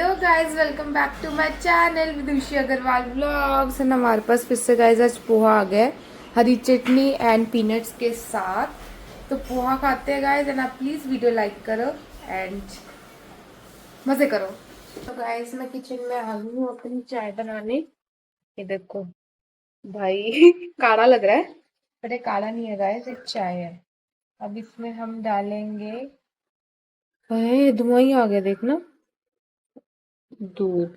Hello guys, welcome back to my channel Vidushi Agarwal vlogs. And हमारे पास फिर से गाइस आज पोहा आ गया है, हरी चटनी एंड पीनट्स के साथ। तो पोहा खाते हैं गाइस, एंड आप प्लीज वीडियो लाइक करो एंड मजे करो। तो गाइस मैं किचन में आ गई हूँ अपनी चाय बनाने। ये देखो भाई काढ़ा लग रहा है, पर ये काढ़ा नहीं है गाइस, ये चाय है। अब इसमें हम डालेंगे, धुआं ही आ गया देखना, दूध।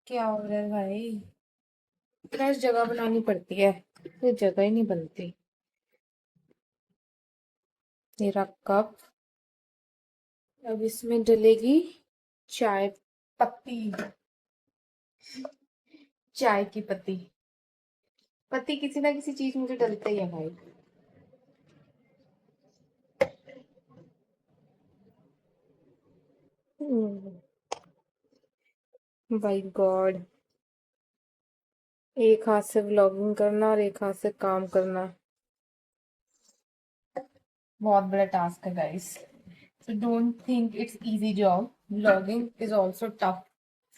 क्या हो रहा है भाई, फ्रेश जगह बनानी पड़ती है, ये जगह ही नहीं बनती। मेरा कप, अब इसमें डलेगी चाय पत्ती, चाय की पत्ती। पत्ती किसी ना किसी चीज में तो डलता ही है भाई। बाय गॉड, एक हाथ से व्लॉगिंग करना और एक हाथ से काम करना बहुत बड़ा टास्क है guys. So don't think it's easy job. Vlogging is also tough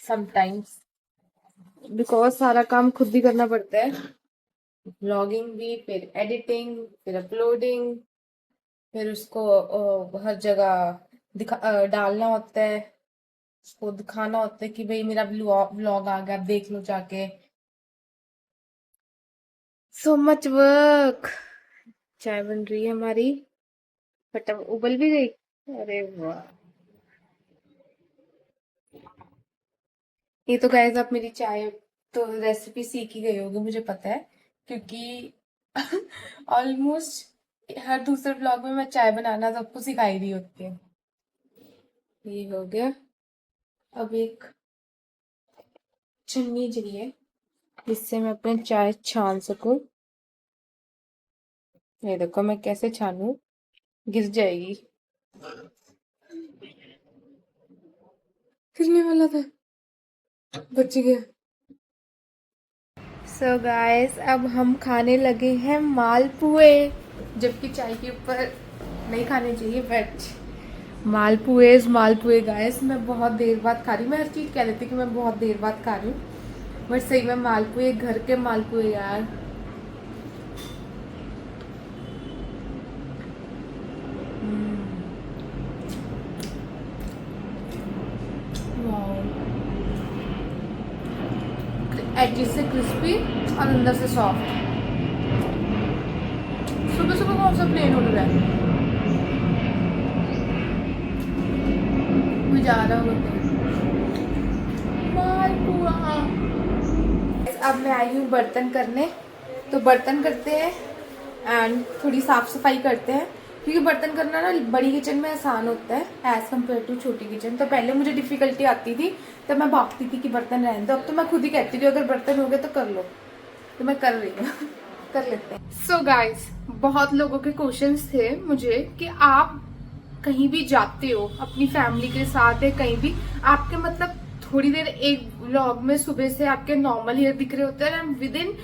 sometimes because सारा काम खुद ही करना पड़ता है। व्लॉगिंग भी, फिर एडिटिंग, फिर अपलोडिंग, फिर उसको हर जगह डालना होता है, उसको दिखाना होता है कि भाई मेरा व्लॉग आ गया, आप देख लो जाके। So much work. चाय बन रही है हमारी, फटम उबल भी गई। अरे वाह, ये तो गाइस आप मेरी चाय तो रेसिपी सीख ही गए होगे, मुझे पता है, क्योंकि ऑलमोस्ट हर दूसरे ब्लॉग में मैं चाय बनाना सबको सिखाई दी होती है। ये हो गया। अब एक छन्नी चाहिए जिससे मैं अपने चाय छान सकूं। ये देखो मैं कैसे छानू, गिर जाएगी। गिरने वाला था, बच गया। सो गाइस अब हम खाने लगे हैं मालपुए, जबकि चाय के ऊपर नहीं खाने चाहिए, बट मालपुए गाइस मैं बहुत देर बाद खा रही हूँ। मैं हर चीज़ कह देती कि मैं बहुत देर बाद खा रही हूँ, बट सही में मालपुए, घर के मालपुए यार। एजिस से क्रिस्पी और अंदर से सॉफ्ट। सुबह सुबह कौन सा प्लेन उड़ रहा है, कोई जा रहा होगा। मालपुआ। अब मैं आई हूँ बर्तन करने, तो बर्तन करते हैं एंड थोड़ी साफ सफाई करते हैं, क्योंकि बर्तन करना ना बड़ी किचन में आसान होता है एज कम्पेयर टू छोटी किचन। तो पहले मुझे डिफिकल्टी आती थी, तो मैं भागती थी कि बर्तन रहने दो। अब तो मैं खुद ही कहती थी अगर बर्तन हो गए तो कर लो, तो मैं कर रही हूँ कर लेते हैं। सो गाइस, बहुत लोगों के क्वेश्चंस थे मुझे कि आप कहीं भी जाते हो अपनी फैमिली के साथ है, कहीं भी आपके मतलब थोड़ी देर एक व्लॉग में सुबह से आपके नॉर्मल हेयर दिख रहे होते हैं, एंड विद इन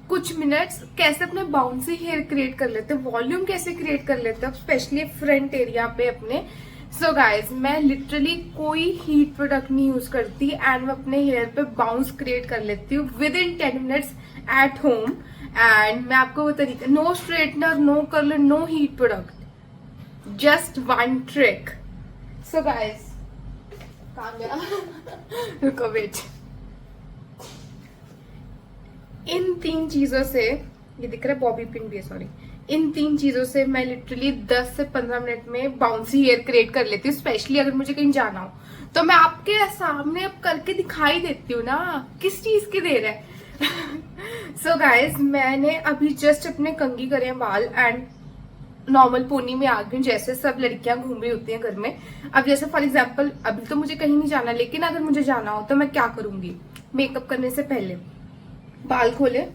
कुछ मिनट्स कैसे अपने बाउंसी हेयर क्रिएट कर लेते हैं, वॉल्यूम कैसे क्रिएट कर लेते हैं, स्पेशली फ्रंट एरिया पे अपने। सो गाइज मैं लिटरली कोई हीट प्रोडक्ट नहीं यूज करती एंड मैं अपने हेयर पे बाउंस क्रिएट कर लेती हूँ within 10 minutes at home. And मैं आपको वो तरीका, no straightener, no curler, no heat product, just one trick. So guys, कहाँ गया रुको वेट। इन तीन चीजों से, ये दिख रहा है बॉबी पिन भी है, सॉरी, इन तीन चीजों से मैं लिटरली 10 से 15 मिनट में बाउंसी हेयर क्रिएट कर लेती हूँ। स्पेशली अगर मुझे कहीं जाना हो तो मैं आपके सामने अब करके दिखाई देती हूँ ना, किस चीज की देर है। सो गाइज मैंने अभी जस्ट अपने कंघी करे हैं बाल एंड नॉर्मल पोनी में आ गई, जैसे सब लड़कियां घूम रही होती हैं घर में। अब जैसे फॉर एग्जाम्पल अभी तो मुझे कहीं नहीं जाना, लेकिन अगर मुझे जाना हो तो मैं क्या करूंगी, मेकअप करने से पहले बाल खोले,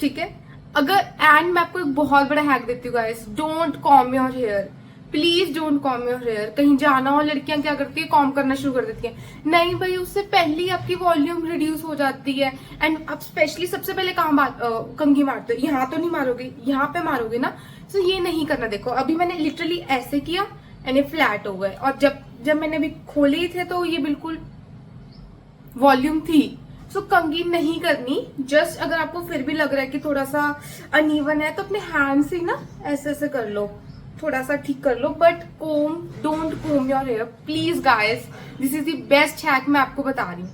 ठीक है। अगर एंड मैं आपको एक बहुत बड़ा हैक देती हूँ guys, don't comb your hair. Please don't comb your hair. कहीं जाना हो, लड़कियां क्या करती है, कॉम करना शुरू कर देती है। नहीं भाई, उससे पहले ही आपकी वॉल्यूम रिड्यूस हो जाती है। एंड आप स्पेशली सबसे पहले कहाँ कंघी मारते हो, यहाँ तो नहीं मारोगे, यहाँ पे मारोगे ना। तो ये नहीं करना। देखो अभी मैंने लिटरली ऐसे किया एंड ये फ्लैट हो गए, और जब मैंने अभी खोले ही थे तो ये बिल्कुल वॉल्यूम थी। सो कंघी नहीं करनी। जस्ट अगर आपको फिर भी लग रहा है कि थोड़ा सा अनइवन है तो अपने हैंड से ना ऐसे ऐसे कर लो, थोड़ा सा ठीक कर लो। But comb, don't comb your hair please guys. This is the best hack मैं आपको बता रही हूँ।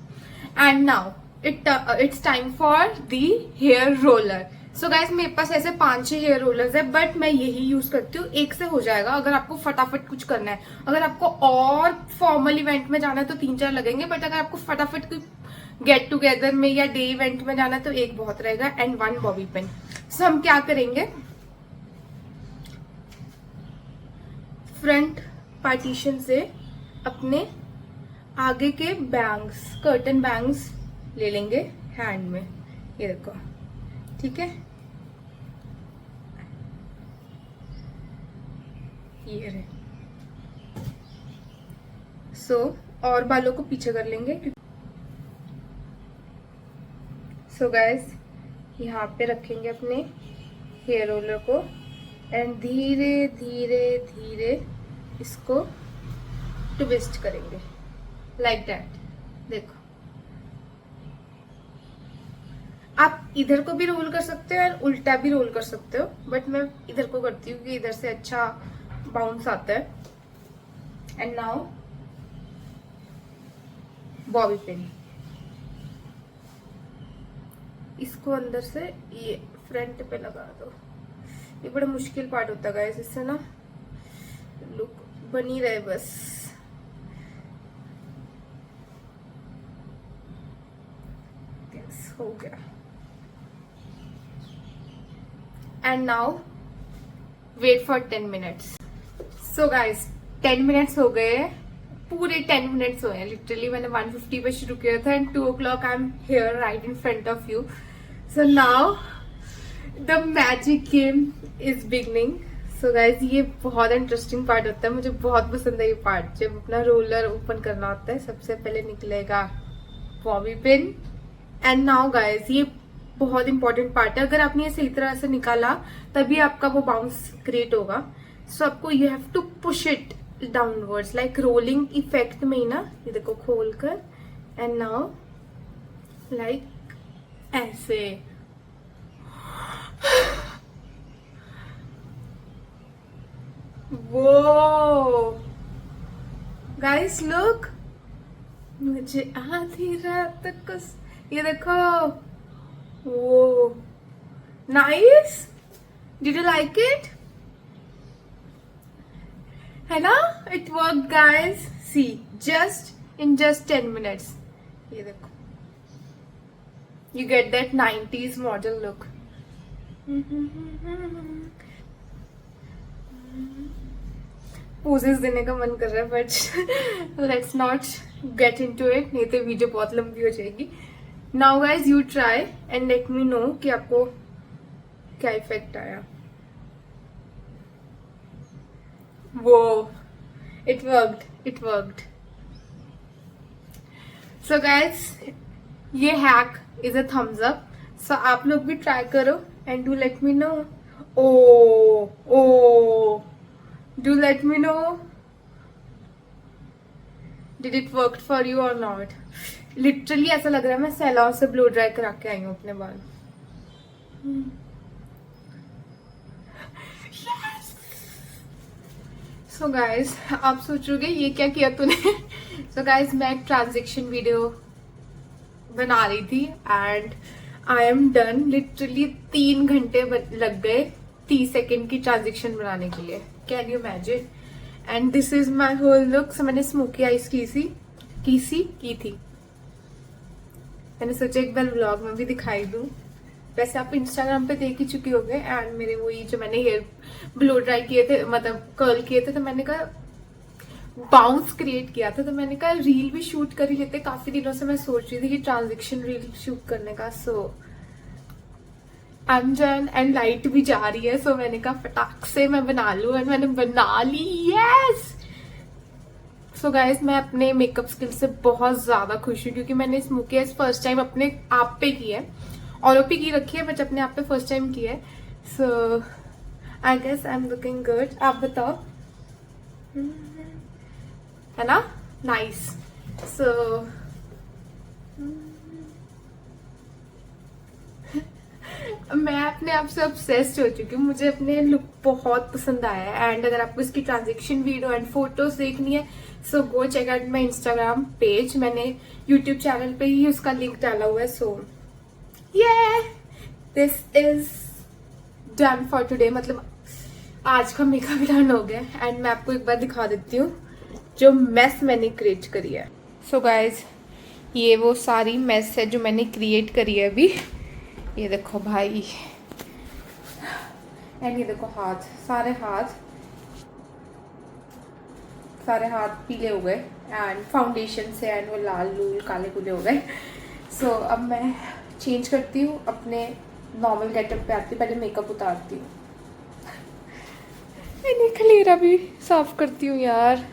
And now it's time for the hair roller. So guys मेरे पास ऐसे 5-6 हेयर रोलर्स है, बट मैं यही यूज करती हूँ। एक से हो जाएगा अगर आपको फटाफट कुछ करना है। अगर आपको और फॉर्मल इवेंट में जाना है तो 3-4 लगेंगे, बट अगर आपको फटाफट कोई गेट टुगेदर में या डे इवेंट में जाना है तो एक बहुत रहेगा। And 1 bobby pin. सो हम क्या करेंगे, फ्रंट पार्टीशन से अपने आगे के बैंग्स, कर्टन बैंग्स ले लेंगे हैंड में। ये देखो, ठीक है, ये रहे। सो और बालों को पीछे कर लेंगे। सो गाइस यहाँ पे रखेंगे अपने हेयर रोलर को एंड धीरे धीरे धीरे इसको ट्विस्ट करेंगे लाइक दैट। देखो आप इधर को भी रोल कर सकते हो और उल्टा भी रोल कर सकते हो, बट मैं इधर को करती हूँ कि इधर से अच्छा बाउंस आता है। एंड नाउ बॉबी पिन, इसको अंदर से ये फ्रंट पे लगा दो। ये बड़ा मुश्किल पार्ट होता है गाइस, इससे ना लुक बनी रहे बस। यस, हो गया। And now wait for 10 minutes. So guys 10 minutes हो गए, पूरे 10 मिनट्स हुए हैं लिटरली। मैंने 1:50 पे शुरू किया था and 2 o'clock I am here right in front of you. So now the magic game is beginning. So guys ये बहुत इंटरेस्टिंग पार्ट होता है, मुझे बहुत पसंद है ये पार्ट। जब अपना रोलर ओपन करना होता है सबसे पहले निकलेगा bobby pin. And now guys ये बहुत इंपॉर्टेंट पार्ट है। अगर आपने ये सही तरह से निकाला तभी आपका वो बाउंस क्रिएट होगा। सो आपको you have to push it downwards like rolling effect में ही ना। ये देखो खोल कर एंड नाउ लाइक ऐसे। वो गाइस लुक, मुझे आधी रात को ये देखो। वो nice, did you like it? है ना, it work guys. See just in 10 minutes. ये देखो, you get that 90s model look. Poses देने का मन कर रहा है but let's not get into it, नहीं तो वीडियो बहुत लंबी हो जाएगी। Now guys you try and let me know कि आपको क्या इफेक्ट आया। वो इट वर्कड। सो गाइज ये hack is a Thums up. सो आप लोग भी ट्राई करो and do let me know. Oh do let me know, did it work for you or not? Literally ऐसा लग रहा है मैं सैलून से ब्लो ड्राई करा के आई हूँ अपने बाल। सो गाइज आप सोचोगे ये क्या किया तूने। सो गाइज मैं एक ट्रांजेक्शन वीडियो बना रही थी and I am done. Literally 3 घंटे लग गए 30 सेकेंड की ट्रांजेक्शन बनाने के लिए। Can you imagine? And this is my whole look. So मैंने स्मोकी आइज की थी। मैंने सोचा एक बार व्लॉग में भी दिखाई दूं। वैसे आप इंस्टाग्राम पे देख ही चुके होंगे। एंड मेरे वही जो मैंने हेयर ब्लो ड्राई किए थे, मतलब कर्ल किए थे, तो मैंने कहा बाउंस क्रिएट किया था, तो मैंने कहा रील भी शूट कर ही लेते। काफी दिनों से मैं सोच रही थी कि ट्रांजेक्शन रील शूट करने का। सो अंजन एंड लाइट भी जा रही है, सो मैंने कहा फटाक से मैं बना लूं, एंड मैंने बना ली। यस। सो गाइज, मैं अपने मेकअप स्किल से बहुत ज्यादा खुश हूँ, क्योंकि मैंने स्मोकी आइज फर्स्ट टाइम अपने आप पे की है। औरों की रखी है, बट अपने आप पे फर्स्ट टाइम की है। So I guess I am looking good. आप बताओ, है ना? नाइस। सो मैं अपने आप से ऑब्सेस्ड हो चुकी हूँ, मुझे अपने लुक बहुत पसंद आया है। एंड अगर आपको इसकी ट्रांजेक्शन वीडियो एंड फोटोज देखनी है, so go check out my Instagram page. मैंने यूट्यूब चैनल पे ही उसका लिंक डाला हुआ है। सो ये this is done for today, मतलब आज का मेकअप डन हो गया। एंड मैं आपको एक बार दिखा देती हूँ जो मेस मैंने क्रिएट करी है। सो गाइज, ये वो सारी मेस है जो मैंने क्रिएट करी है अभी। ये देखो भाई, एंड ये देखो हाथ, सारे हाथ पीले हो गए एंड फाउंडेशन से, एंड वो लाल लूल काले कुले हो गए। सो अब मैं चेंज करती हूँ, अपने नॉर्मल गेटअप पे आती हूँ। पहले मेकअप उतारती हूँ, मैंने खलेरा भी साफ करती हूँ यार।